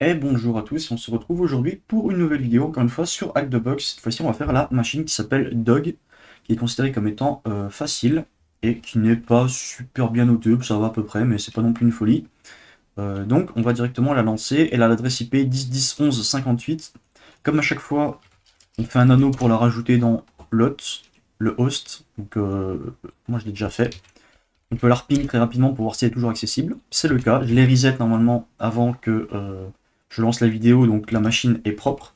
Et bonjour à tous, on se retrouve aujourd'hui pour une nouvelle vidéo, encore une fois sur Hack the Box. Cette fois-ci, on va faire la machine qui s'appelle Dog, qui est considérée comme étant facile et qui n'est pas super bien notée, ça va à peu près, mais c'est pas non plus une folie. Donc, on va directement la lancer. Elle a l'adresse IP 10.10.11.58. Comme à chaque fois, on fait un anneau pour la rajouter dans l'hôte, le host. Donc, moi je l'ai déjà fait. On peut la reping très rapidement pour voir si elle est toujours accessible. C'est le cas. Je les reset normalement avant que je lance la vidéo, donc la machine est propre.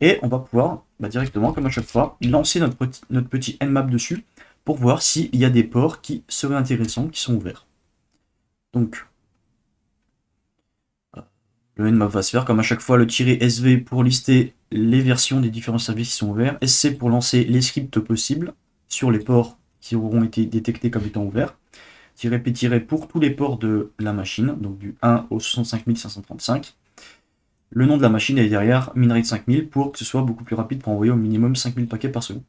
Et on va pouvoir directement, comme à chaque fois, lancer notre petit Nmap dessus pour voir s'il y a des ports qui seraient intéressants, qui sont ouverts. Donc, le Nmap va se faire comme à chaque fois le "-sv" pour lister les versions des différents services qui sont ouverts, "sc" pour lancer les scripts possibles sur les ports qui auront été détectés comme étant ouverts, "-p" pour tous les ports de la machine, donc du 1 au 65535. Le nom de la machine est derrière minerate 5000 pour que ce soit beaucoup plus rapide pour envoyer au minimum 5000 paquets par seconde.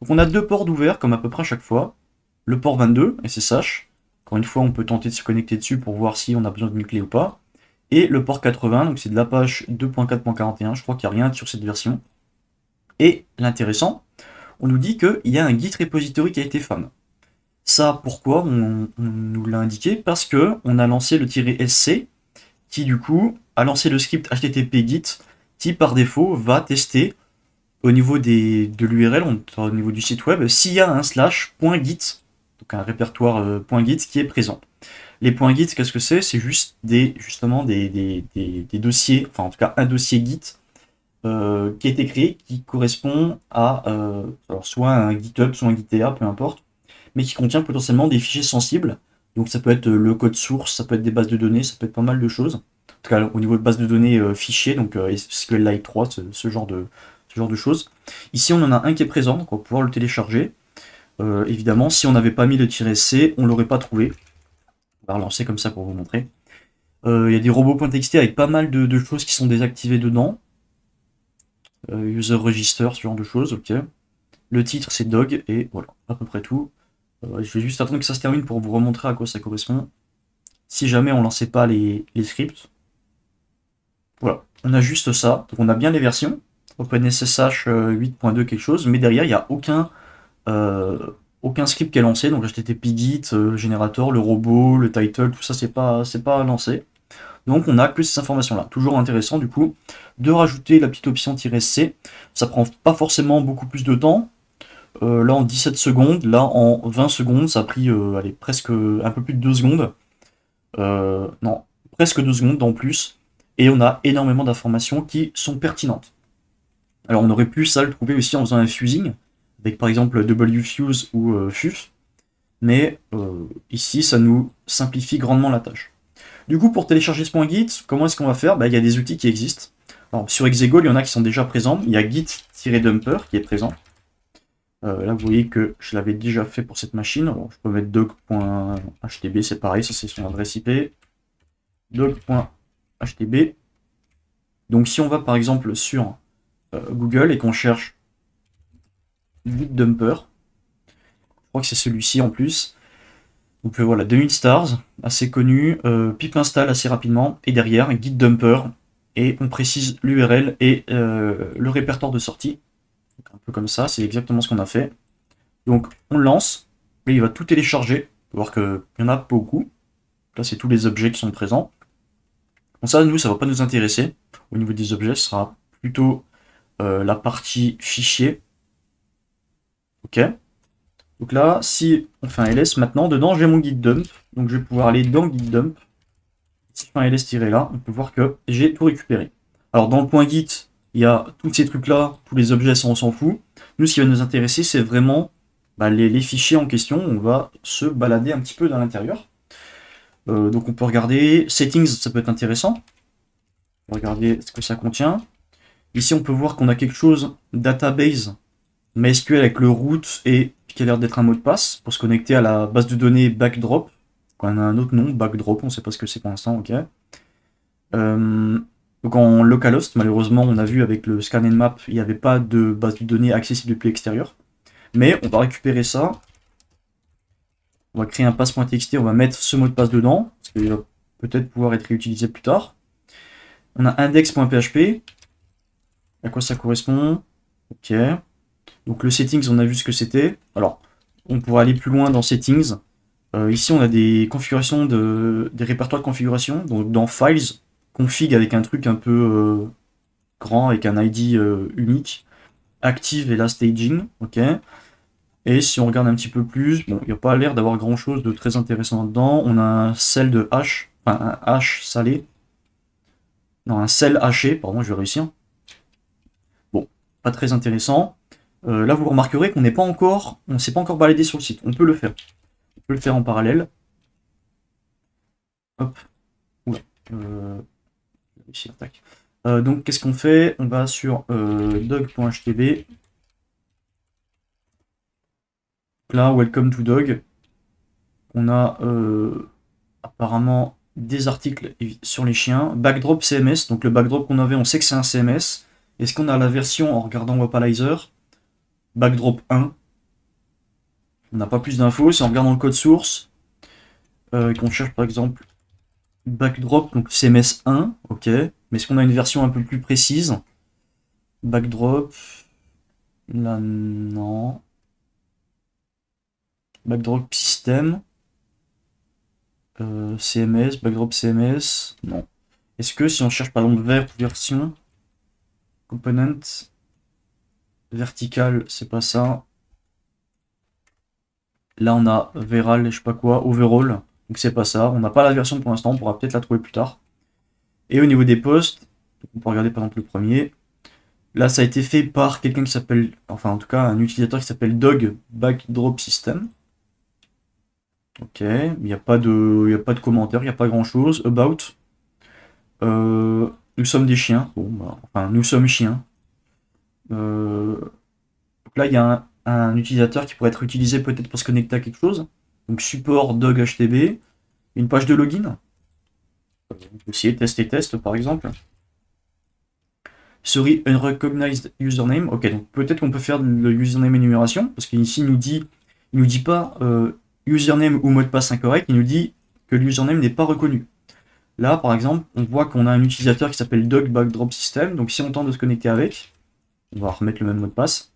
Donc on a deux ports d'ouvert comme à peu près à chaque fois. Le port 22, SSH. Encore une fois, on peut tenter de se connecter dessus pour voir si on a besoin d'une clé ou pas. Et le port 80, donc c'est de l'Apache 2.4.41, je crois qu'il n'y a rien sur cette version. Et l'intéressant, on nous dit qu'il y a un Git repository qui a été found. Ça, pourquoi on nous l'a indiqué? Parce que on a lancé le "-sc", qui du coup a lancé le script http git, qui par défaut va tester au niveau de l'URL, au niveau du site web, s'il y a un /.git, donc un répertoire .git qui est présent. Les .git, qu'est-ce que c'est? C'est juste justement des dossiers, enfin en tout cas un dossier Git qui a été créé, qui correspond à alors soit un GitHub, soit un Gitea, peu importe, mais qui contient potentiellement des fichiers sensibles. Donc ça peut être le code source, ça peut être des bases de données, ça peut être pas mal de choses. En tout cas au niveau de base de données fichiers, donc SQLite 3, ce genre de choses. Ici on en a un qui est présent, donc on va pouvoir le télécharger. Évidemment, si on n'avait pas mis le "-c", on l'aurait pas trouvé. On va relancer comme ça pour vous montrer. Il y a des robots.txt avec pas mal de choses qui sont désactivées dedans. User register, ce genre de choses, ok. Le titre c'est Dog, et voilà, à peu près tout. Je vais juste attendre que ça se termine pour vous remontrer à quoi ça correspond. Si jamais on lançait pas les scripts. Voilà, on a juste ça. Donc on a bien les versions. OpenSSH 8.2 quelque chose, mais derrière il n'y a aucun script qui est lancé. Donc http git, générateur, le robot, le title, tout ça c'est pas lancé. Donc on a que ces informations là. Toujours intéressant du coup de rajouter la petite option "-c". Ça prend pas forcément beaucoup plus de temps. Là en 17 secondes, là en 20 secondes, ça a pris allez, presque un peu plus de 2 secondes. Non, presque 2 secondes en plus. Et on a énormément d'informations qui sont pertinentes. Alors on aurait pu ça le trouver aussi en faisant un fusing, avec par exemple wfuse ou fuf, mais ici ça nous simplifie grandement la tâche. Du coup pour télécharger ce .git, comment est-ce qu'on va faire? Il y a des outils qui existent. Alors, sur Exegol, il y en a qui sont déjà présents. Il y a git-dumper qui est présent. Là, vous voyez que je l'avais déjà fait pour cette machine. Alors, je peux mettre dog.htb, c'est pareil, ça c'est son adresse IP. Dog.htb. Donc, si on va par exemple sur Google et qu'on cherche git-dumper, je crois que c'est celui-ci en plus. Donc voilà, 2000 stars, assez connu, pip install assez rapidement, et derrière, git-dumper, et on précise l'URL et le répertoire de sortie. Donc, un peu comme ça, c'est exactement ce qu'on a fait. Donc on lance, et il va tout télécharger. On va voir qu'il y en a beaucoup. Là, c'est tous les objets qui sont présents. Bon, ça, nous, ça va pas nous intéresser. Au niveau des objets, ce sera plutôt la partie fichier. Ok. Donc là, si on fait un ls, maintenant, dedans, j'ai mon git dump. Donc je vais pouvoir aller dans git dump. Si je fais un ls-là, on peut voir que j'ai tout récupéré. Alors dans le .git, il y a tous ces trucs-là, tous les objets, ça on s'en fout. Nous, ce qui va nous intéresser, c'est vraiment les fichiers en question. On va se balader un petit peu dans l'intérieur. Donc on peut regarder settings, ça peut être intéressant. On va regarder ce que ça contient. Ici, on peut voir qu'on a quelque chose, database, MySQL avec le root et qui a l'air d'être un mot de passe pour se connecter à la base de données backdrop. On a un autre nom, backdrop, on ne sait pas ce que c'est pour l'instant, ok. Donc en localhost, malheureusement, on a vu avec le scan and map, il n'y avait pas de base de données accessible depuis l'extérieur. Mais on va récupérer ça. On va créer un pass.txt, on va mettre ce mot de passe dedans, parce qu'il va peut-être pouvoir être réutilisé plus tard. On a index.php. À quoi ça correspond? Ok. Donc le settings, on a vu ce que c'était. Alors, on pourrait aller plus loin dans settings. Ici, on a des configurations des répertoires de configuration. Donc dans files, config avec un truc un peu grand, avec un ID unique. Active et la staging. Ok. Et si on regarde un petit peu plus, bon, il n'y a pas l'air d'avoir grand chose de très intéressant là-dedans. On a un cell de hash, enfin un hash salé. Non, un cell haché, pardon, je vais réussir. Bon, pas très intéressant. Là, vous remarquerez qu'on n'est pas encore, on s'est pas encore baladé sur le site. On peut le faire. On peut le faire en parallèle. Hop. Oula. Ici, tac. Donc, qu'est-ce qu'on fait? On va sur dog.htb. Là, welcome to dog. On a apparemment des articles sur les chiens. Backdrop CMS. Donc, le backdrop qu'on avait, on sait que c'est un CMS. Est-ce qu'on a la version en regardant Wapalizer? Backdrop 1. On n'a pas plus d'infos. Si on regarde dans le code source, qu'on cherche par exemple backdrop, donc CMS 1, ok. Mais est-ce qu'on a une version un peu plus précise? Backdrop, là non. Backdrop system, CMS, backdrop CMS, non. Est-ce que si on cherche par exemple version, component, vertical, c'est pas ça. Là on a veral, je sais pas quoi, overall. Donc c'est pas ça, on n'a pas la version pour l'instant, on pourra peut-être la trouver plus tard. Et au niveau des posts, on peut regarder par exemple le premier. Là ça a été fait par quelqu'un qui s'appelle, enfin en tout cas un utilisateur qui s'appelle Dog Backdrop System. Ok, il n'y a pas de commentaire, il n'y a pas grand chose. About. Nous sommes des chiens. Bon, bah, enfin nous sommes chiens. Donc là il y a un utilisateur qui pourrait être utilisé peut-être pour se connecter à quelque chose. Donc support dog HTB, une page de login. On peut essayer test et test par exemple. Sorry, unrecognized username. Ok, donc peut-être qu'on peut faire le username énumération, parce qu'ici il nous dit pas username ou mot de passe incorrect, il nous dit que l'username n'est pas reconnu. Là par exemple, on voit qu'on a un utilisateur qui s'appelle dog backdrop system, donc si on tente de se connecter avec, on va remettre le même mot de passe.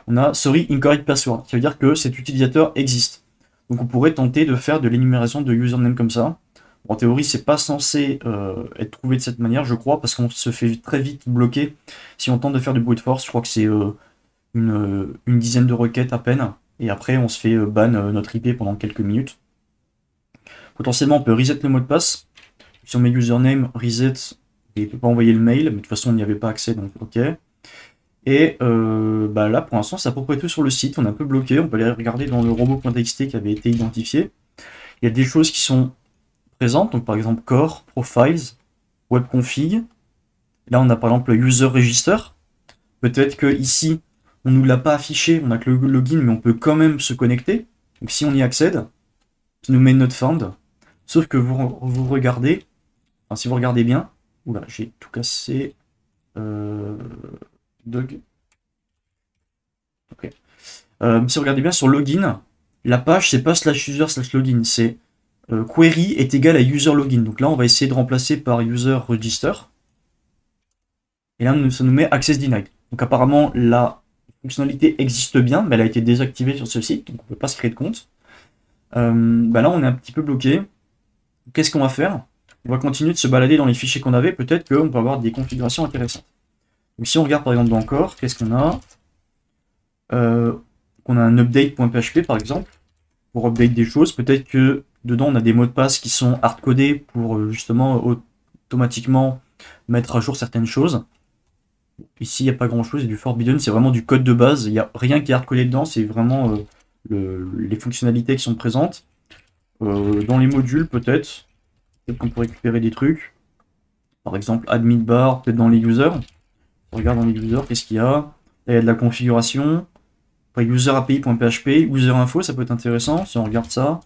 On a sorry incorrect password, qui veut dire que cet utilisateur existe. Donc on pourrait tenter de faire de l'énumération de username comme ça. En théorie, c'est pas censé être trouvé de cette manière, je crois, parce qu'on se fait très vite bloquer si on tente de faire du brute force. Je crois que c'est une dizaine de requêtes à peine, et après on se fait ban notre IP pendant quelques minutes. Potentiellement, on peut reset le mot de passe. Si on met username, reset, il ne peut pas envoyer le mail, mais de toute façon on n'y avait pas accès, donc ok. Et bah là, pour l'instant, c'est à peu près tout sur le site. On est un peu bloqué. On peut aller regarder dans le robot.txt qui avait été identifié. Il y a des choses qui sont présentes, donc par exemple core, profiles, webconfig. Là, on a par exemple le user register. Peut-être que ici, on nous l'a pas affiché, on a que le login, mais on peut quand même se connecter. Donc si on y accède, ça nous met not found. Sauf que vous regardez, enfin, si vous regardez bien, oula, j'ai tout cassé. Dog. Ok. Si vous regardez bien sur login, la page c'est pas /user/login, c'est query est égal à user login. Donc là on va essayer de remplacer par user register. Et là ça nous met access denied. Donc apparemment la fonctionnalité existe bien, mais elle a été désactivée sur ce site, donc on ne peut pas se créer de compte. Bah là on est un petit peu bloqué. Qu'est-ce qu'on va faire? On va continuer de se balader dans les fichiers qu'on avait, peut-être qu'on peut avoir des configurations intéressantes. Donc si on regarde par exemple dans Core, qu'est-ce qu'on a? On a un update.php par exemple, pour update des choses. Peut-être que dedans on a des mots de passe qui sont hardcodés pour justement automatiquement mettre à jour certaines choses. Ici il n'y a pas grand chose, c'est du forbidden, c'est vraiment du code de base, il n'y a rien qui est hardcodé dedans, c'est vraiment les fonctionnalités qui sont présentes. Dans les modules peut-être qu'on peut récupérer des trucs. Par exemple admin bar, peut-être dans les users. On regarde dans les users, qu'est-ce qu'il y a? Là, il y a de la configuration. Après, user API.php, user info, ça peut être intéressant si on regarde ça.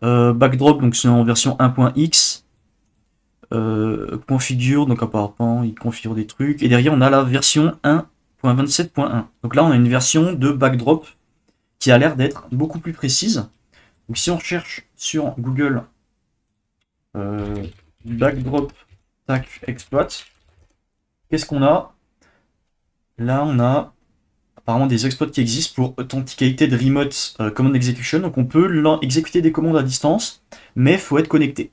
Backdrop, donc c'est en version 1.x. Configure, donc apparemment il configure des trucs. Et derrière, on a la version 1.27.1. Donc là, on a une version de backdrop qui a l'air d'être beaucoup plus précise. Donc si on recherche sur Google backdrop tac exploit. Qu'est-ce qu'on a? Là, on a apparemment des exploits qui existent pour Authenticated Remote Command Execution. Donc on peut exécuter des commandes à distance, mais il faut être connecté.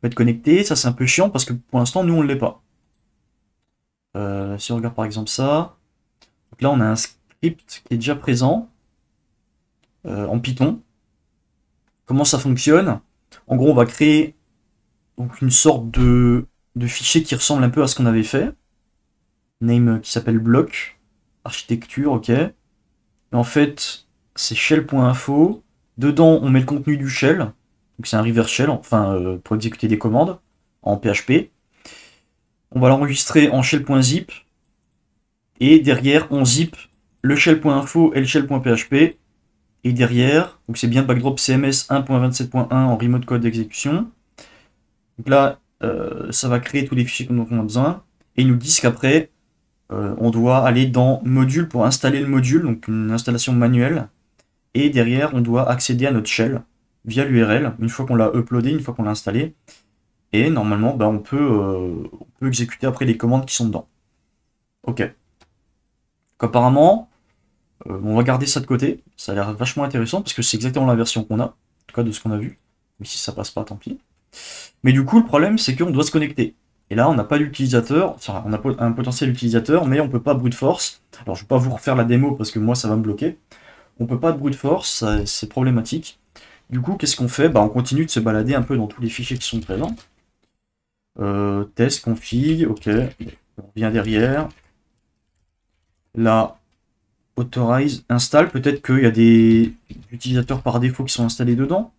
Faut être connecté, ça c'est un peu chiant parce que pour l'instant, nous on ne l'est pas. Si on regarde par exemple ça, donc là on a un script qui est déjà présent en Python. Comment ça fonctionne? En gros, on va créer donc une sorte de fichier qui ressemble un peu à ce qu'on avait fait. Name qui s'appelle bloc, architecture, ok. Et en fait, c'est shell.info. Dedans, on met le contenu du shell. Donc c'est un reverse shell, enfin pour exécuter des commandes en PHP. On va l'enregistrer en shell.zip. Et derrière, on zip le shell.info et le shell.php. Et derrière, donc c'est bien backdrop CMS 1.27.1 en remote code d'exécution. Donc là, ça va créer tous les fichiers dont on a besoin. Et ils nous disent qu'après, on doit aller dans module pour installer le module, donc une installation manuelle. Et derrière, on doit accéder à notre shell via l'URL, une fois qu'on l'a uploadé, une fois qu'on l'a installé. Et normalement, bah, on peut exécuter après les commandes qui sont dedans. Ok. Donc apparemment, on va garder ça de côté. Ça a l'air vachement intéressant parce que c'est exactement la version qu'on a, en tout cas de ce qu'on a vu. Mais si ça passe pas, tant pis. Mais du coup, le problème, c'est qu'on doit se connecter. Et là, on n'a pas d'utilisateur, enfin, on a un potentiel utilisateur, mais on peut pas brute force. Alors, je vais pas vous refaire la démo parce que moi, ça va me bloquer. On peut pas de brute force, c'est problématique. Du coup, qu'est-ce qu'on fait? Bah, on continue de se balader un peu dans tous les fichiers qui sont présents. Test, config, ok. On revient derrière. Là, authorize, installe. Peut-être qu'il y a des utilisateurs par défaut qui sont installés dedans.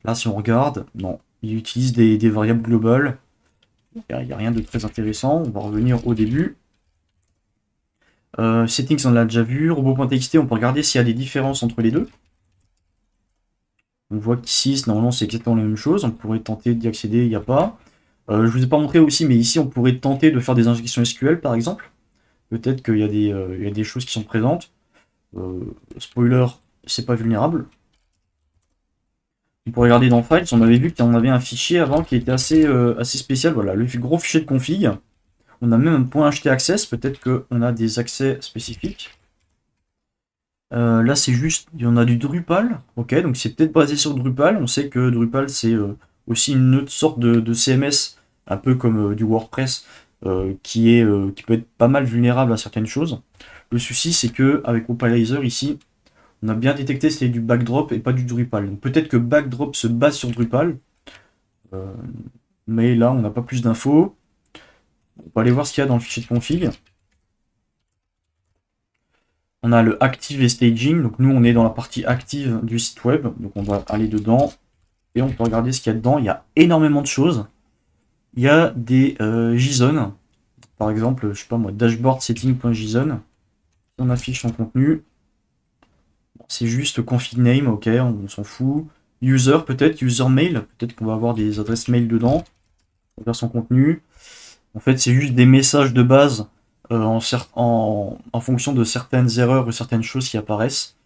Là, si on regarde, non. Il utilise des variables globales. Il n'y a rien de très intéressant. On va revenir au début. Settings, on l'a déjà vu. Robot.txt, on peut regarder s'il y a des différences entre les deux. On voit qu'ici, normalement, c'est exactement la même chose. On pourrait tenter d'y accéder, il n'y a pas. Je ne vous ai pas montré aussi, mais ici, on pourrait tenter de faire des injections SQL, par exemple. Peut-être qu'il y a des choses qui sont présentes. Spoiler, c'est pas vulnérable. On pourrait regarder dans Files, on avait vu qu'on avait un fichier avant qui était assez spécial. Voilà, le gros fichier de config. On a même un point .htaccess, peut-être qu'on a des accès spécifiques. Là, c'est juste, il y en a du Drupal. Ok, donc c'est peut-être basé sur Drupal. On sait que Drupal, c'est aussi une autre sorte de CMS, un peu comme du WordPress, qui peut être pas mal vulnérable à certaines choses. Le souci, c'est que avec Opalizer, ici, on a bien détecté que c'était du backdrop et pas du Drupal. Donc peut-être que backdrop se base sur Drupal. Mais là, on n'a pas plus d'infos. On va aller voir ce qu'il y a dans le fichier de config. On a le active et staging. Donc nous, on est dans la partie active du site web. Donc on va aller dedans. Et on peut regarder ce qu'il y a dedans. Il y a énormément de choses. Il y a des JSON. Par exemple, je sais pas moi, dashboard setting.json. On affiche son contenu. C'est juste config name, ok, on s'en fout. User peut-être, user mail, peut-être qu'on va avoir des adresses mail dedans. On va faire son contenu. En fait, c'est juste des messages de base en fonction de certaines erreurs ou certaines choses qui apparaissent.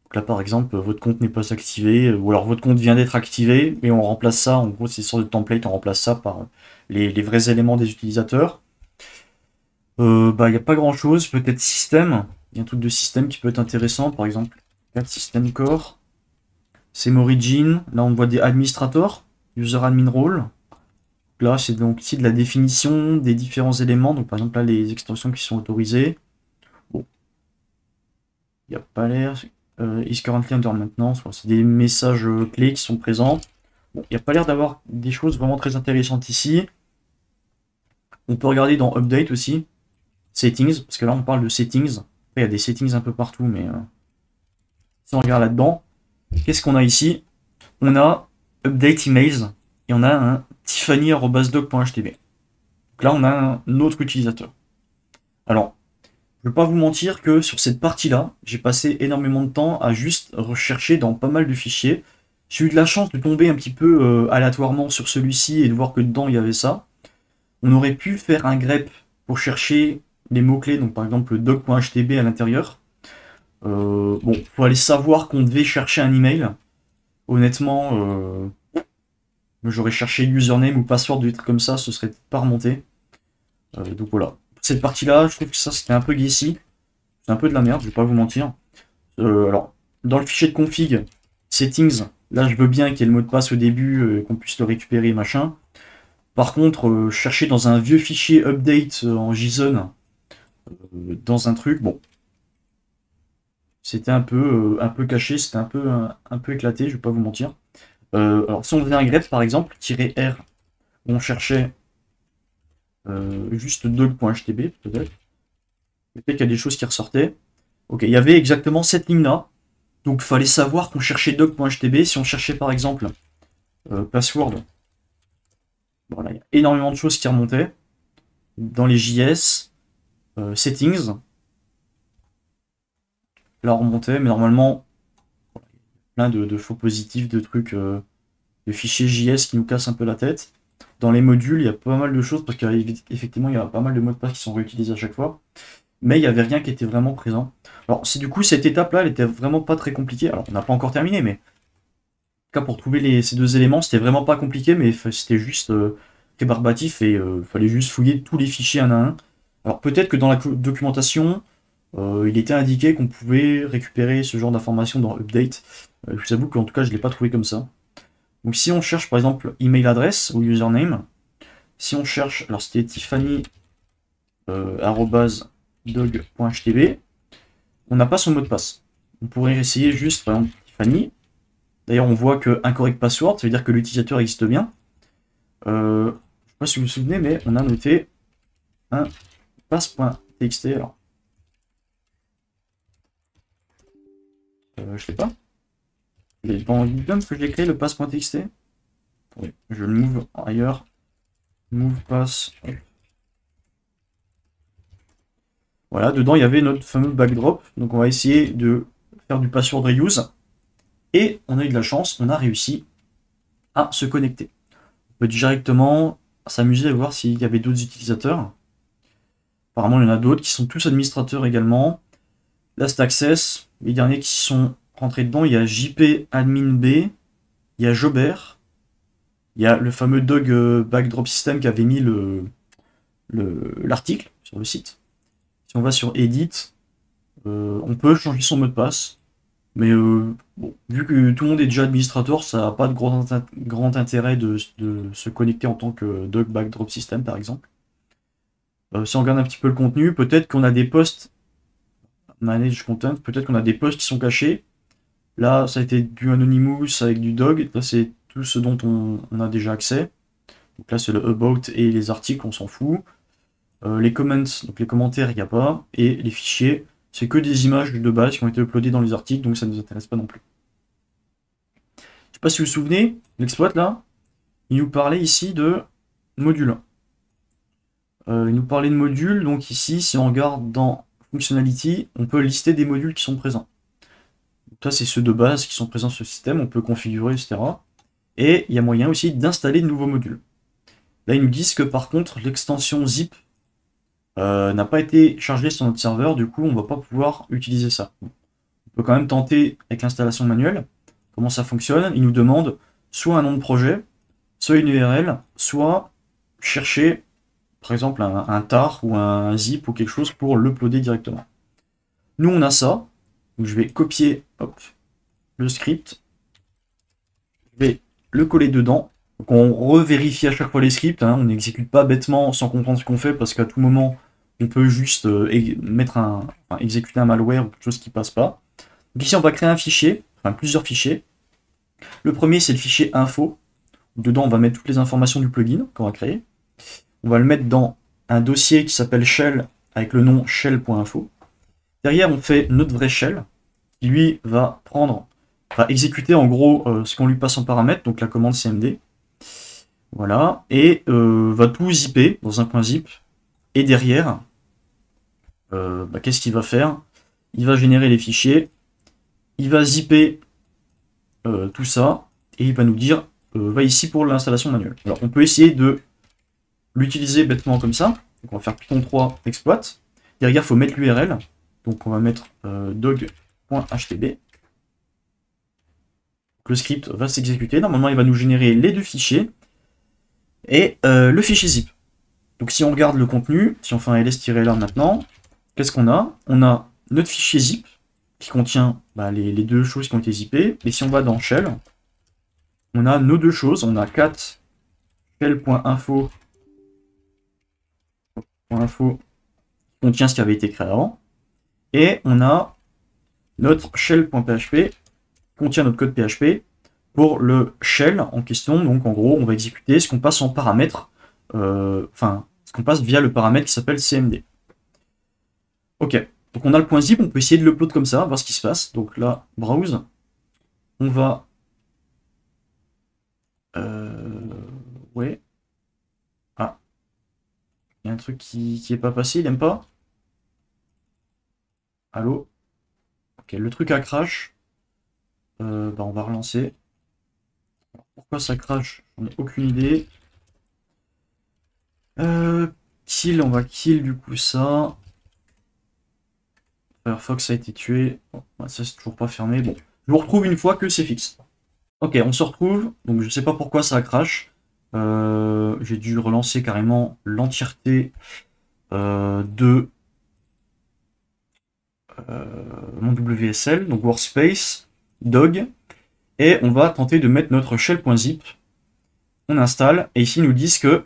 Donc là, par exemple, votre compte n'est pas activé, ou alors votre compte vient d'être activé, et on remplace ça, en gros, c'est sur le template, on remplace ça par les vrais éléments des utilisateurs. Bah, il n'y a pas grand-chose, peut-être système. Il y a un truc de système qui peut être intéressant, par exemple, system core. Same origin, là on voit des administrators, user admin role. Là, c'est donc ici de la définition des différents éléments. Donc, par exemple, là, les extensions qui sont autorisées. Bon. Il n'y a pas l'air. Is currently under maintenance. C'est des messages clés qui sont présents. Bon, il n'y a pas l'air d'avoir des choses vraiment très intéressantes ici. On peut regarder dans Update aussi. Settings, parce que là, on parle de settings. Après, il y a des settings un peu partout, mais si on regarde là-dedans, qu'est-ce qu'on a ici? On a Update Emails et on a un tiffany@doc.html. Donc là, on a un autre utilisateur. Alors, je ne vais pas vous mentir que sur cette partie-là, j'ai passé énormément de temps à juste rechercher dans pas mal de fichiers. J'ai eu de la chance de tomber un petit peu aléatoirement sur celui-ci et de voir que dedans, il y avait ça. On aurait pu faire un grep pour chercher les mots-clés, donc par exemple doc.htb à l'intérieur. Bon, faut aller savoir qu'on devait chercher un email. Honnêtement, j'aurais cherché username ou password, des trucs comme ça, ce serait pas remonté. Donc voilà. Cette partie-là, je trouve que ça c'était un peu guessy. C'est un peu de la merde, je vais pas vous mentir. Alors, dans le fichier de config, settings, là je veux bien qu'il y ait le mot de passe au début, qu'on puisse le récupérer, machin. Par contre, chercher dans un vieux fichier update en JSON, dans un truc, bon, c'était un peu caché, c'était un peu éclaté, je vais pas vous mentir. Alors, si on faisait un grep par exemple, -r, on cherchait juste dog.htb, peut-être qu'il y a des choses qui ressortaient. Ok, il y avait exactement cette ligne-là. Donc, il fallait savoir qu'on cherchait dog.htb. Si on cherchait par exemple password, voilà, il y a énormément de choses qui remontaient. Dans les JS, settings, là on remontait, mais normalement, plein de faux positifs, de trucs, de fichiers JS qui nous cassent un peu la tête. Dans les modules, il y a pas mal de choses, parce qu'effectivement, il y a pas mal de mots de passe qui sont réutilisés à chaque fois. Mais il n'y avait rien qui était vraiment présent. Alors, c'est du coup, cette étape-là, elle était vraiment pas très compliquée. Alors, on n'a pas encore terminé, mais en tout cas, pour trouver ces deux éléments, c'était vraiment pas compliqué, mais c'était juste rébarbatif et fallait juste fouiller tous les fichiers un à un. Alors, peut-être que dans la documentation, il était indiqué qu'on pouvait récupérer ce genre d'informations dans Update. Je vous avoue qu'en tout cas, je ne l'ai pas trouvé comme ça. Donc, si on cherche par exemple email adresse ou username, si on cherche, alors c'était Tiffany @dog.htb, on n'a pas son mot de passe. On pourrait essayer juste, par exemple, Tiffany. D'ailleurs, on voit que incorrect password, ça veut dire que l'utilisateur existe bien. Je ne sais pas si vous vous souvenez, mais on a noté un pass.txt. Alors, je sais pas. Il est dans Google que je l'ai créé, le pass.txt. Oui, je le move ailleurs. Move pass. Voilà, dedans il y avait notre fameux backdrop. Donc on va essayer de faire du password reuse. Et on a eu de la chance, on a réussi à se connecter. On peut directement s'amuser à voir s'il y avait d'autres utilisateurs. Apparemment il y en a d'autres qui sont tous administrateurs également. Last Access, les derniers qui sont rentrés dedans, il y a JP Admin B, il y a Jobert, il y a le fameux Dog Backdrop System qui avait mis l'article sur le site. Si on va sur Edit, on peut changer son mot de passe. Mais bon, vu que tout le monde est déjà administrateur, ça n'a pas de grand intérêt de se connecter en tant que Dog Backdrop System par exemple. Si on regarde un petit peu le contenu, peut-être qu'on a des posts manage content, peut-être qu'on a des posts qui sont cachés. Là, ça a été du Anonymous avec du Dog. Là, c'est tout ce dont on a déjà accès. Donc là, c'est le About et les articles, on s'en fout. Les comments, donc les commentaires, il n'y a pas. Et les fichiers, c'est que des images de base qui ont été uploadées dans les articles, donc ça ne nous intéresse pas non plus. Je ne sais pas si vous vous souvenez, l'exploit là, il nous parlait ici de modules. Il nous parlait de modules, donc ici, si on regarde dans Functionality, on peut lister des modules qui sont présents. Donc ça, c'est ceux de base qui sont présents sur le système, on peut configurer, etc. Et il y a moyen aussi d'installer de nouveaux modules. Là, ils nous disent que par contre, l'extension zip n'a pas été chargée sur notre serveur, du coup, on ne va pas pouvoir utiliser ça. On peut quand même tenter avec l'installation manuelle. Comment ça fonctionne? Il nous demande soit un nom de projet, soit une URL, soit chercher, par exemple, un tar ou un zip ou quelque chose pour l'uploader directement. Nous, on a ça. Donc, je vais copier hop, le script. Je vais le coller dedans. Donc, on revérifie à chaque fois les scripts. Hein. On n'exécute pas bêtement sans comprendre ce qu'on fait parce qu'à tout moment, on peut juste exécuter un malware ou quelque chose qui passe pas. Donc ici, on va créer un fichier, enfin plusieurs fichiers. Le premier, c'est le fichier info. Dedans, on va mettre toutes les informations du plugin qu'on va créer. On va le mettre dans un dossier qui s'appelle shell avec le nom shell.info. Derrière, on fait notre vrai shell qui, lui, va exécuter en gros ce qu'on lui passe en paramètre, donc la commande cmd. Voilà, et va tout zipper dans un point zip. Et derrière, qu'est-ce qu'il va faire? Il va générer les fichiers, il va zipper tout ça, et il va nous dire, va ici pour l'installation manuelle. Alors, on peut essayer de l'utiliser bêtement comme ça. Donc, on va faire Python 3 exploit. Derrière, il faut mettre l'URL. Donc, on va mettre dog.htb. Le script va s'exécuter. Normalement, il va nous générer les deux fichiers et le fichier zip. Donc si on regarde le contenu, si on fait un ls-là maintenant, qu'est-ce qu'on a? On a notre fichier zip qui contient les deux choses qui ont été zippées. Et si on va dans shell, on a nos deux choses. On a cat shell.info qui contient ce qui avait été créé avant. Et on a notre shell.php qui contient notre code PHP pour le shell en question. Donc en gros, on va exécuter ce qu'on passe en paramètre, ce qu'on passe via le paramètre qui s'appelle cmd. Ok, donc on a le point zip, on peut essayer de l'upload comme ça, voir ce qui se passe. Donc là, browse, on va... ouais. Ah. Il y a un truc qui est pas passé, il aime pas. Allô? Ok, le truc a crash. On va relancer. Pourquoi ça crash? J'en ai aucune idée. Kill, on va kill du coup ça. Firefox a été tué. Bon, ça c'est toujours pas fermé. Bon, je vous retrouve une fois que c'est fixe. Ok, on se retrouve. Donc je sais pas pourquoi ça crash. J'ai dû relancer carrément l'entièreté de mon WSL, donc workspace, dog, et on va tenter de mettre notre shell.zip. On installe, et ici ils nous disent que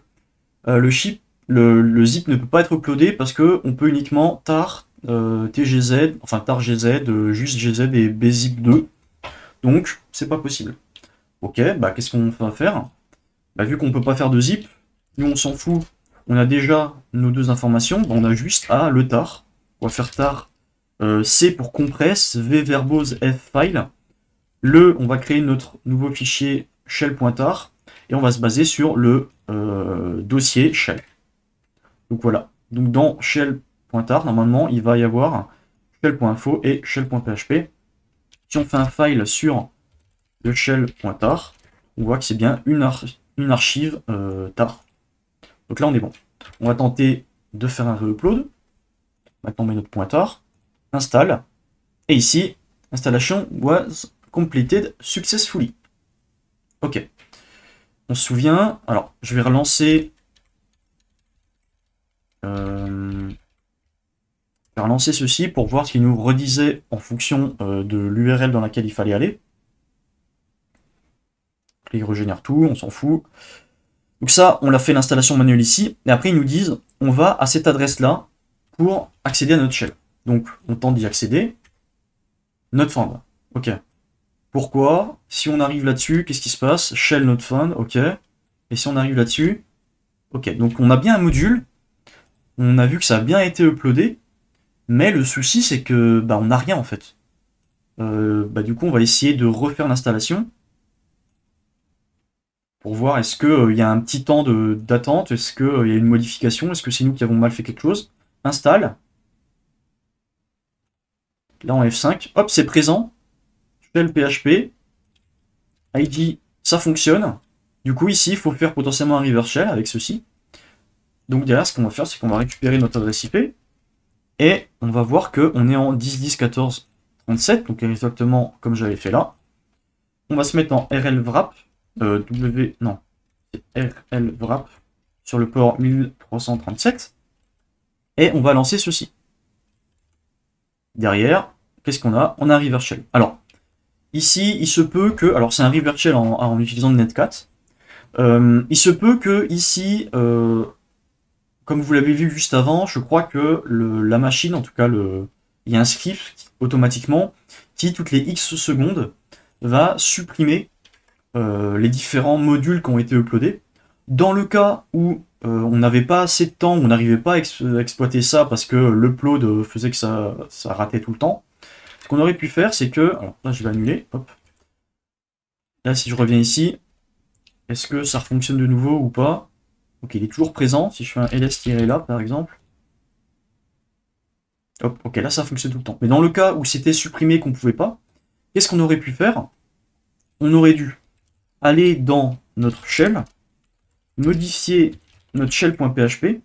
le zip ne peut pas être uploadé parce que on peut uniquement tar tgz, enfin tar gz, juste gz et bzip2, donc c'est pas possible. Ok, qu'est-ce qu'on va faire? Vu qu'on peut pas faire de zip, nous on s'en fout, on a déjà nos deux informations, on a juste à le tar. On va faire tar C pour compress, V verbose F file. On va créer notre nouveau fichier shell.tar et on va se baser sur le dossier shell. Donc voilà. Donc dans shell.tar, normalement, il va y avoir shell.info et shell.php. Si on fait un file sur le shell.tar, on voit que c'est bien une archive tar. Donc là, on est bon. On va tenter de faire un re-upload. Maintenant, on met notre .tar. Installe. Et ici, installation was completed successfully. Ok. On se souvient. Alors, je vais relancer. Ceci pour voir ce qu'il nous redisait en fonction de l'URL dans laquelle il fallait aller. Il régénère tout, on s'en fout. Donc ça, on l'a fait l'installation manuelle ici. Et après, ils nous disent, on va à cette adresse-là pour accéder à notre shell. Donc, on tente d'y accéder. Not found. Ok. Pourquoi? Si on arrive là-dessus, qu'est-ce qui se passe? Shell not found. Ok. Et si on arrive là-dessus? Ok. Donc, on a bien un module. On a vu que ça a bien été uploadé. Mais le souci, c'est que on n'a rien en fait. Du coup, on va essayer de refaire l'installation. Pour voir est-ce qu'il y a un petit temps d'attente, est-ce qu'il y a une modification, est-ce que c'est nous qui avons mal fait quelque chose. Installe. Là en F5, hop, c'est présent. Shell PHP. ID, ça fonctionne. Du coup, ici, il faut faire potentiellement un reverse shell avec ceci. Donc derrière, ce qu'on va faire, c'est qu'on va récupérer notre adresse IP. Et on va voir qu'on est en 10.10.14.37, donc exactement comme j'avais fait là. On va se mettre en rlwrap. C'est rlwrap sur le port 1337. Et on va lancer ceci. Derrière, qu'est-ce qu'on a? On a un reverse shell. Alors, ici, il se peut que... Alors, c'est un reverse shell en utilisant le netcat. Il se peut que ici, comme vous l'avez vu juste avant, je crois que la machine, en tout cas, il y a un script automatiquement qui, toutes les X secondes, va supprimer les différents modules qui ont été uploadés. Dans le cas où on n'avait pas assez de temps, on n'arrivait pas à exploiter ça parce que l'upload faisait que ça ratait tout le temps, ce qu'on aurait pu faire, c'est que... Alors là, je vais annuler. Hop. Là, si je reviens ici, est-ce que ça fonctionne de nouveau ou pas? Ok, il est toujours présent. Si je fais un ls-là, par exemple. Hop, ok, là, ça fonctionne tout le temps. Mais dans le cas où c'était supprimé qu'on ne pouvait pas, qu'est-ce qu'on aurait pu faire? On aurait dû aller dans notre shell, modifier notre shell.php,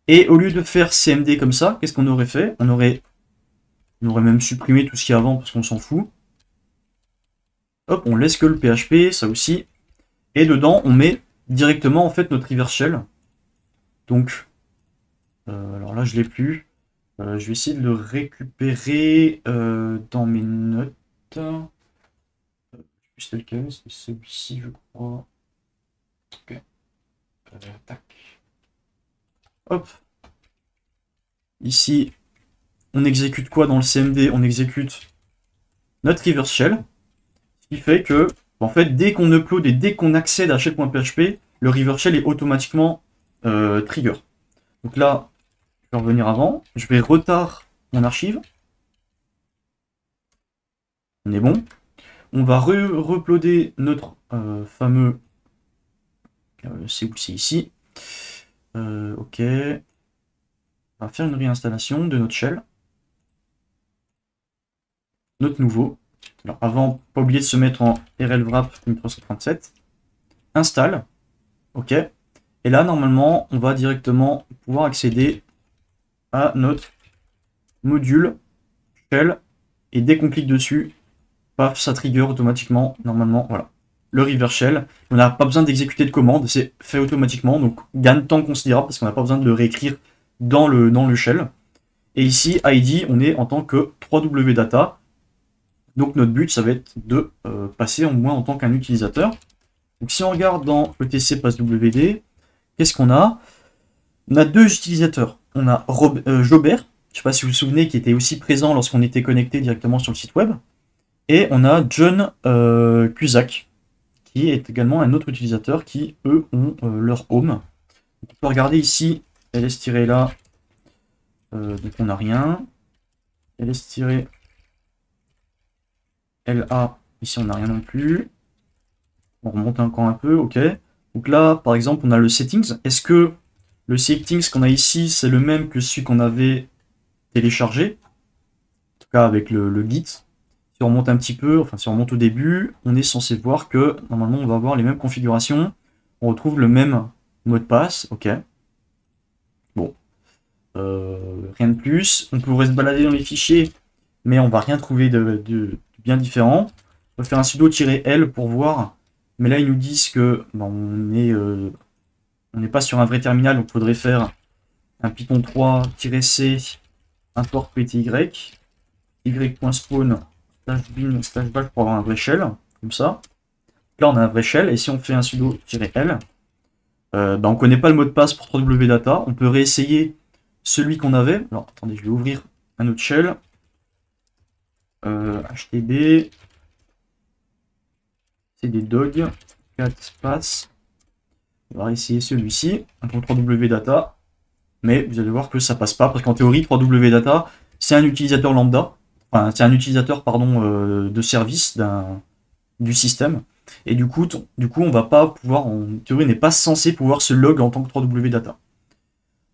et au lieu de faire cmd comme ça, qu'est-ce qu'on aurait fait? On aurait même supprimé tout ce qu'il y a avant parce qu'on s'en fout. Hop, on laisse que le PHP, ça aussi. Et dedans, on met directement en fait notre reverse shell. Donc, alors là, je l'ai plus. Je vais essayer de le récupérer dans mes notes. C'est lequel? C'est celui-ci, je crois. Ok. Tac. Hop. Ici, on exécute quoi dans le CMD? On exécute notre reverse shell. Ce qui fait que, en fait, dès qu'on upload et dès qu'on accède à shell.php, le reverse shell est automatiquement trigger. Donc là, je vais revenir avant. Je vais retard mon archive. On est bon. On va re-uploader notre fameux... c'est où? C'est ici. Ok. On va faire une réinstallation de notre shell. Notre nouveau. Alors avant, pas oublier de se mettre en rlwrap 337. Installe. Ok. Et là, normalement, on va directement pouvoir accéder à notre module shell. Et dès qu'on clique dessus, paf, ça trigger automatiquement, normalement, voilà. Le reverse shell. On n'a pas besoin d'exécuter de commande, c'est fait automatiquement, donc gagne de temps considérable parce qu'on n'a pas besoin de le réécrire dans le shell. Et ici, ID, on est en tant que 3W data. Donc notre but, ça va être de passer en moins en tant qu'un utilisateur. Donc si on regarde dans ETC passwd, qu'est-ce qu'on a? On a deux utilisateurs. On a Jobert, je ne sais pas si vous vous souvenez, qui était aussi présent lorsqu'on était connecté directement sur le site web. Et on a John Cusack, qui est également un autre utilisateur qui, eux, ont leur home. On peut regarder ici, ls-là, donc on n'a rien. ls-la, ici on n'a rien non plus. On remonte encore un peu, ok. Donc là, par exemple, on a le settings. Est-ce que le settings qu'on a ici, c'est le même que celui qu'on avait téléchargé? En tout cas, avec le Git. Si on remonte un petit peu, enfin si on remonte au début, on est censé voir que normalement on va avoir les mêmes configurations. On retrouve le même mot de passe, ok. Bon. Rien de plus. On pourrait se balader dans les fichiers, mais on va rien trouver de bien différent. On va faire un sudo-l pour voir. Mais là, ils nous disent que ben, on n'est pas sur un vrai terminal, donc il faudrait faire un Python 3-c import pty, y.spawn /bin /bash pour avoir un vrai shell, comme ça. Là, on a un vrai shell, et si on fait un sudo-l, ben, on ne connaît pas le mot de passe pour 3W data. On peut réessayer celui qu'on avait. Alors, attendez, je vais ouvrir un autre shell. HTB. C'est des dogs. 4 espaces. On va essayer celui-ci. Pour 3W data. Mais vous allez voir que ça passe pas. Parce qu'en théorie, 3W data, c'est un utilisateur lambda. Enfin, c'est un utilisateur, pardon, de service du système. Et du coup, on va pas pouvoir, en théorie, n'est pas censé pouvoir se log en tant que 3W data.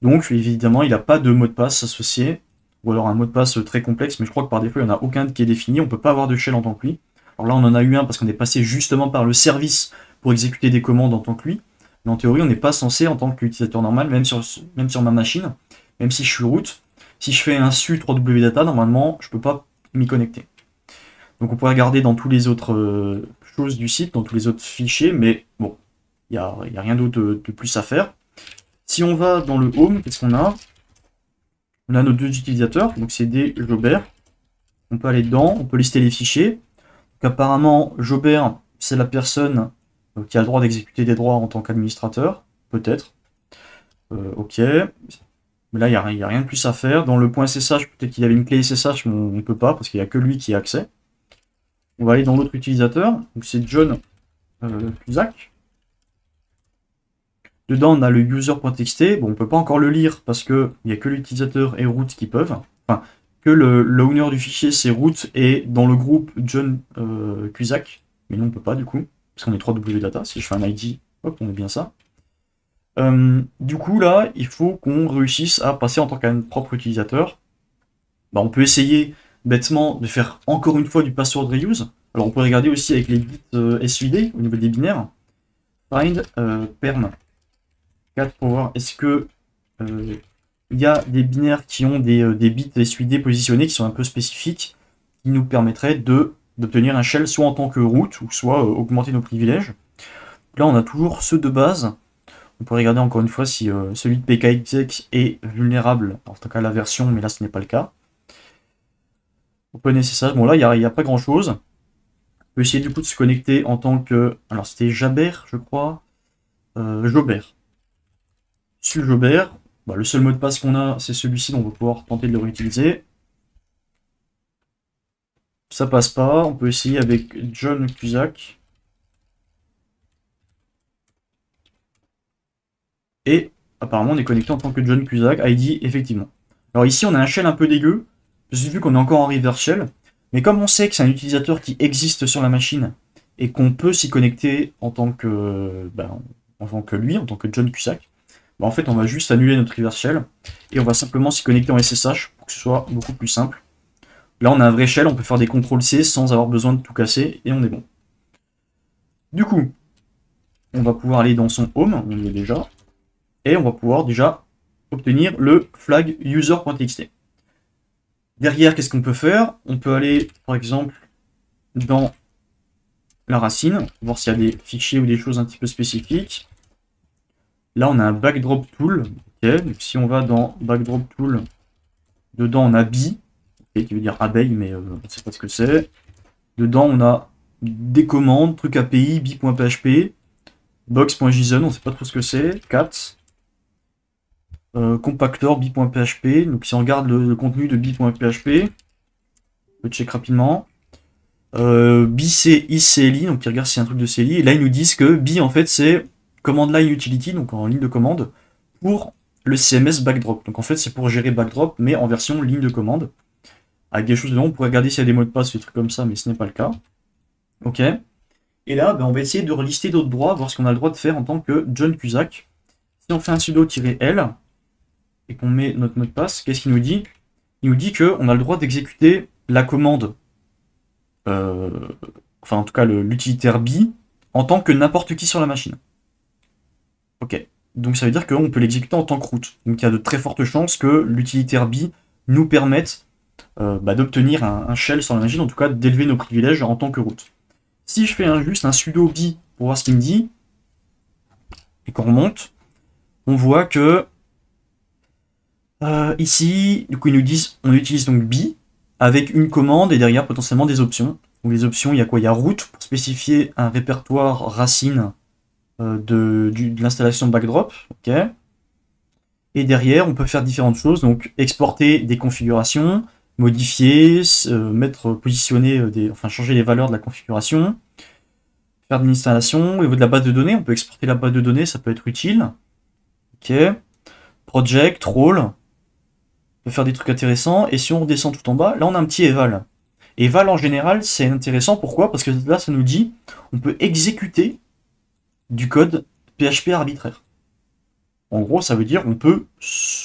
Donc, évidemment, il n'a pas de mot de passe associé, ou alors un mot de passe très complexe, mais je crois que par défaut, il n'y en a aucun qui est défini. On ne peut pas avoir de shell en tant que lui. Alors là, on en a eu un parce qu'on est passé justement par le service pour exécuter des commandes en tant que lui. Mais en théorie, on n'est pas censé, en tant qu'utilisateur normal, même sur ma machine, même si je suis root, si je fais un su 3W data, normalement, je ne peux pas m'y connecter. Donc on pourrait regarder dans tous les autres choses du site, dans tous les autres fichiers, mais bon, il n'y a rien d'autre de plus à faire. Si on va dans le home, qu'est-ce qu'on a? On a nos deux utilisateurs, donc c'est des Jobert. On peut aller dedans, on peut lister les fichiers. Donc apparemment, Jobert, c'est la personne qui a le droit d'exécuter des droits en tant qu'administrateur, peut-être. Ok. Mais là, il n'y a rien de plus à faire. Dans le point SSH, peut-être qu'il y avait une clé SSH, mais on ne peut pas, parce qu'il n'y a que lui qui a accès. On va aller dans l'autre utilisateur, donc c'est John Cusack. Dedans, on a le user.txt. Bon, on ne peut pas encore le lire, parce qu'il n'y a que l'utilisateur et root qui peuvent. Enfin, que l'owner du fichier, c'est root, et dans le groupe John Cusack. Mais nous, on ne peut pas, du coup, parce qu'on est 3W data. Si je fais un ID, hop, on est bien ça. Du coup, là, il faut qu'on réussisse à passer en tant qu'un propre utilisateur. Bah, on peut essayer bêtement de faire encore une fois du password reuse. Alors, on peut regarder aussi avec les bits SUID au niveau des binaires. Find perm 4 pour voir est-ce que il y a des binaires qui ont des bits SUID positionnés qui sont un peu spécifiques qui nous permettraient de d'obtenir un shell soit en tant que root, ou soit augmenter nos privilèges. Là, on a toujours ceux de base. On peut regarder encore une fois si celui de PKExec est vulnérable, en tout cas la version, mais là ce n'est pas le cas. Open SSH, bon là il n'y a pas grand chose. On peut essayer du coup de se connecter en tant que. Alors c'était Jabber, je crois. Jobert. Sur Jobert, bah, le seul mot de passe qu'on a, c'est celui-ci, donc on va pouvoir tenter de le réutiliser. Ça passe pas, on peut essayer avec John Cusack. Et apparemment on est connecté en tant que John Cusack, ID effectivement. Alors ici on a un shell un peu dégueu, vu qu'on est encore en reverse shell, mais comme on sait que c'est un utilisateur qui existe sur la machine, et qu'on peut s'y connecter en tant que lui, en tant que John Cusack, bah en fait on va juste annuler notre reverse shell, et on va simplement s'y connecter en SSH pour que ce soit beaucoup plus simple. Là on a un vrai shell, on peut faire des CTRL-C sans avoir besoin de tout casser, et on est bon. Du coup, on va pouvoir aller dans son home, on y est déjà, et on va pouvoir déjà obtenir le flag user.txt. Derrière, qu'est-ce qu'on peut faire? On peut aller, par exemple, dans la racine, voir s'il y a des fichiers ou des choses un petit peu spécifiques. Là, on a un backdrop tool. Okay. Donc, si on va dans backdrop tool, dedans, on a bi, okay, qui veut dire abeille, mais on ne sait pas ce que c'est. Dedans, on a des commandes, truc API, bi.php, box.json, on ne sait pas trop ce que c'est, cat. Compactor bi.php, donc si on regarde le contenu de bi.php, on peut check rapidement. Bi c'est isCLI, donc il regarde si c'est un truc de CLI, et là ils nous disent que bi en fait c'est command line utility, donc en ligne de commande, pour le CMS backdrop. Donc en fait c'est pour gérer backdrop, mais en version ligne de commande. Avec des choses dedans, on pourrait regarder s'il y a des mots de passe, des trucs comme ça, mais ce n'est pas le cas. Ok. Et là, ben, on va essayer de relister d'autres droits, voir ce qu'on a le droit de faire en tant que John Cusack. Si on fait un sudo-l, et qu'on met notre mot de passe, qu'est-ce qu'il nous dit? Il nous dit qu'on a le droit d'exécuter la commande, enfin en tout cas l'utilitaire bi, en tant que n'importe qui sur la machine. Ok, donc ça veut dire qu'on peut l'exécuter en tant que root. Donc il y a de très fortes chances que l'utilitaire bi nous permette d'obtenir un shell sur la machine, en tout cas d'élever nos privilèges en tant que root. Si je fais juste un sudo bi pour voir ce qu'il me dit, et qu'on remonte, on voit que ici, du coup, ils nous disent on utilise donc bi avec une commande et derrière potentiellement des options. Donc les options, il y a quoi? Il y a root pour spécifier un répertoire racine de l'installation backdrop. Ok. Et derrière, on peut faire différentes choses. Donc exporter des configurations, modifier, positionner, enfin changer les valeurs de la configuration, faire de l'installation. Au niveau de la base de données, on peut exporter la base de données, ça peut être utile. Ok. Project, role. On peut faire des trucs intéressants, et si on redescend tout en bas, là on a un petit eval. Eval en général c'est intéressant, pourquoi? Parce que là ça nous dit on peut exécuter du code PHP arbitraire. En gros ça veut dire on peut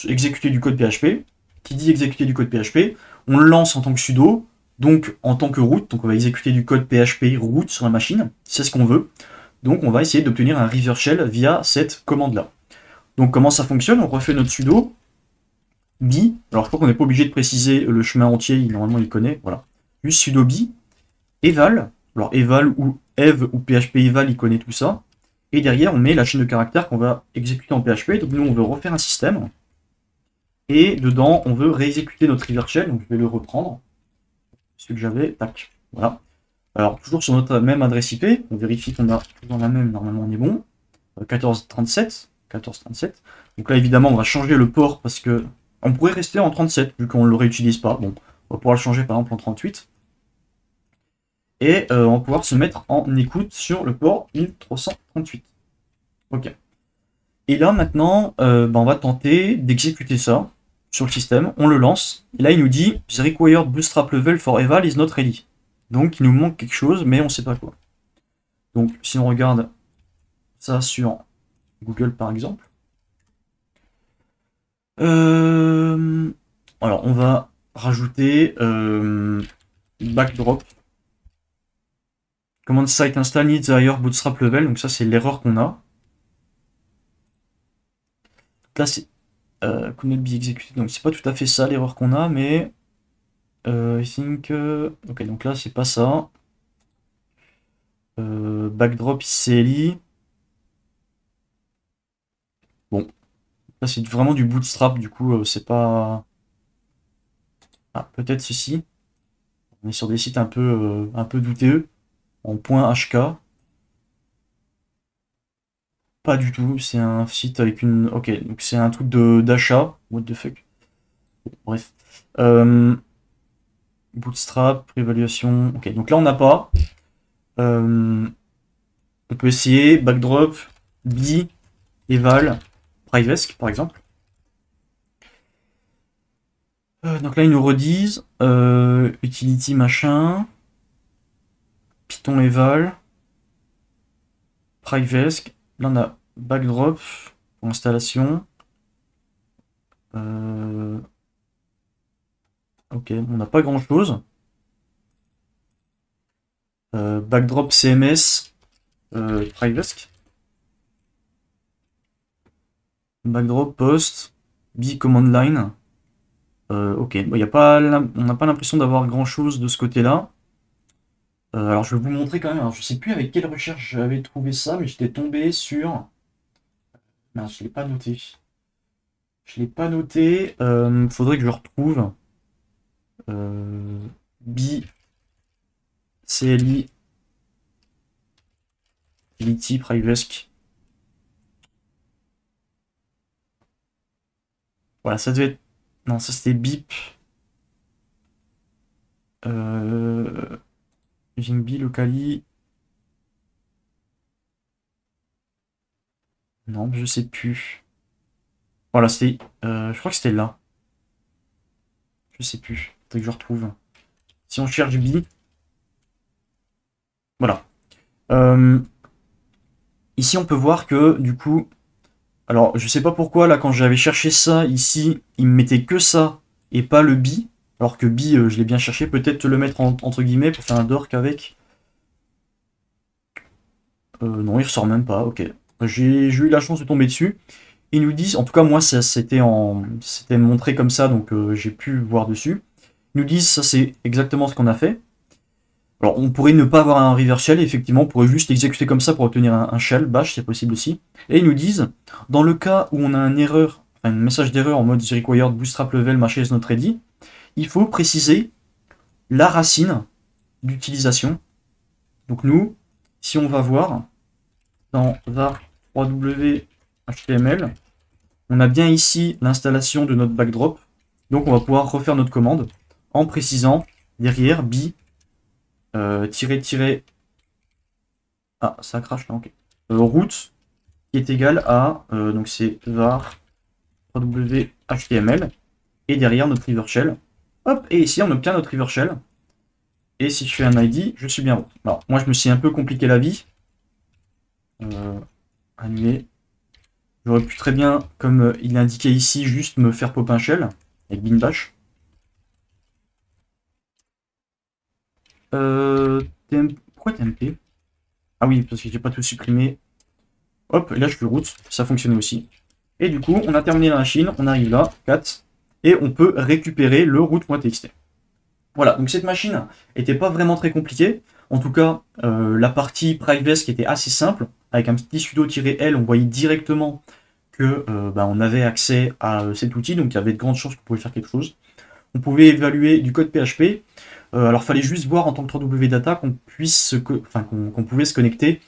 exécuter du code PHP, qui dit exécuter du code PHP, on le lance en tant que sudo, donc en tant que root, donc on va exécuter du code PHP root sur la machine, c'est ce qu'on veut, donc on va essayer d'obtenir un reverse shell via cette commande là. Donc comment ça fonctionne? On refait notre sudo, bi, alors je crois qu'on n'est pas obligé de préciser le chemin entier, normalement il connaît, voilà. Juste sudo bi, eval, alors eval ou ev ou php eval, il connaît tout ça. Et derrière on met la chaîne de caractères qu'on va exécuter en PHP, donc nous on veut refaire un système. Et dedans on veut réexécuter notre reverse shell, donc je vais le reprendre. Ce que j'avais, tac, voilà. Alors toujours sur notre même adresse IP, on vérifie qu'on a toujours la même, normalement on est bon. 1437, 1437. Donc là évidemment on va changer le port parce que on pourrait rester en 37 vu qu'on ne le réutilise pas. Bon, on va pouvoir le changer par exemple en 38. Et on va pouvoir se mettre en écoute sur le port 1338. Ok. Et là maintenant, on va tenter d'exécuter ça sur le système. On le lance. Et là il nous dit The required bootstrap level for eval is not ready. Donc il nous manque quelque chose, mais on ne sait pas quoi. Donc si on regarde ça sur Google par exemple. Alors on va rajouter backdrop. Command site install needs higher bootstrap level, donc ça c'est l'erreur qu'on a. Là c'est could not be executed, donc c'est pas tout à fait ça l'erreur qu'on a, mais I think ok, donc là c'est pas ça. Backdrop CLI. Bon, là c'est vraiment du bootstrap, du coup c'est pas... Ah, peut-être ceci. On est sur des sites un peu douteux, en .hk. Pas du tout, c'est un site avec une... Ok, donc c'est un truc d'achat. What the fuck. Bref. Bootstrap, évaluation. Ok, donc là on n'a pas. On peut essayer backdrop, b, eval, privacy par exemple. Donc là ils nous redisent utility machin, Python eval, privacy. Là on a backdrop pour installation. Ok, on n'a pas grand chose. Backdrop CMS, privacy. Backdrop post, b command line. Ok, bon, on n'a pas l'impression d'avoir grand chose de ce côté-là. Alors je vais vous montrer quand même. Alors, je sais plus avec quelle recherche j'avais trouvé ça, mais j'étais tombé sur. Non, je l'ai pas noté. Je l'ai pas noté. Faudrait que je retrouve. B CLI Utility Privacy. Voilà, ça devait être. Non, ça c'était BIP. Using B locally. Non, je sais plus. Voilà, c'était. Je crois que c'était là. Je sais plus. Faudrait que je retrouve. Si on cherche B. Voilà. Ici, on peut voir que, du coup... Alors, je sais pas pourquoi, là, quand j'avais cherché ça, ici, il me mettait que ça, et pas le B. Alors que B, je l'ai bien cherché. Peut-être le mettre entre guillemets pour faire un dork avec. Non, il ressort même pas, ok. J'ai eu la chance de tomber dessus. Ils nous disent, en tout cas, moi, c'était montré comme ça, donc j'ai pu voir dessus. Ils nous disent, ça, c'est exactement ce qu'on a fait. Alors, on pourrait ne pas avoir un reverse shell, effectivement, on pourrait juste l'exécuter comme ça pour obtenir un shell, bash, c'est possible aussi. Et ils nous disent, dans le cas où on a un message d'erreur en mode the required bootstrap level machin is not ready, il faut préciser la racine d'utilisation. Donc nous, si on va voir dans var 3w html, on a bien ici l'installation de notre backdrop. Donc on va pouvoir refaire notre commande en précisant derrière b ah, ça crache là, ok. Route qui est égal à, donc c'est var 3w html, et derrière notre river shell. Hop, et ici on obtient notre river shell. Et si je fais un ID, je suis bien route. Alors, moi je me suis un peu compliqué la vie. Annuler. J'aurais pu très bien, comme il est indiqué ici, juste me faire pop un shell avec bin bash. Pourquoi TMP? Ah oui, parce que j'ai pas tout supprimé. Hop, et là je fais route, ça fonctionnait aussi. Et du coup, on a terminé la machine, on arrive là, 4, et on peut récupérer le route.txt. Voilà, donc cette machine n'était pas vraiment très compliquée. En tout cas, la partie privacy qui était assez simple, avec un petit sudo-l, on voyait directement que on avait accès à cet outil, donc il y avait de grandes chances qu'on pouvait faire quelque chose. On pouvait évaluer du code PHP. Alors, il fallait juste voir en tant que 3W Data qu'on pouvait se connecter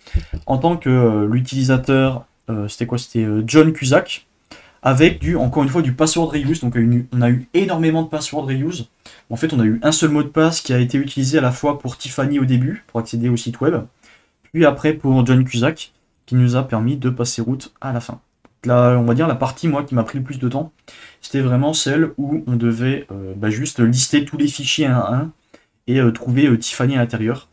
en tant que l'utilisateur, c'était quoi? C'était John Cusack, avec encore une fois, du password reuse. Donc, on a eu énormément de password reuse. En fait, on a eu un seul mot de passe qui a été utilisé à la fois pour Tiffany au début, pour accéder au site web, puis après pour John Cusack, qui nous a permis de passer route à la fin. Là, on va dire la partie, moi, qui m'a pris le plus de temps, c'était vraiment celle où on devait juste lister tous les fichiers un à un et trouver Tiffany à l'intérieur.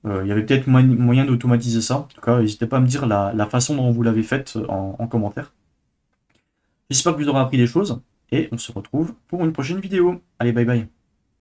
Il y avait peut-être moyen d'automatiser ça. En tout cas, n'hésitez pas à me dire la façon dont vous l'avez faite en commentaire. J'espère que vous aurez appris des choses et on se retrouve pour une prochaine vidéo. Allez, bye bye.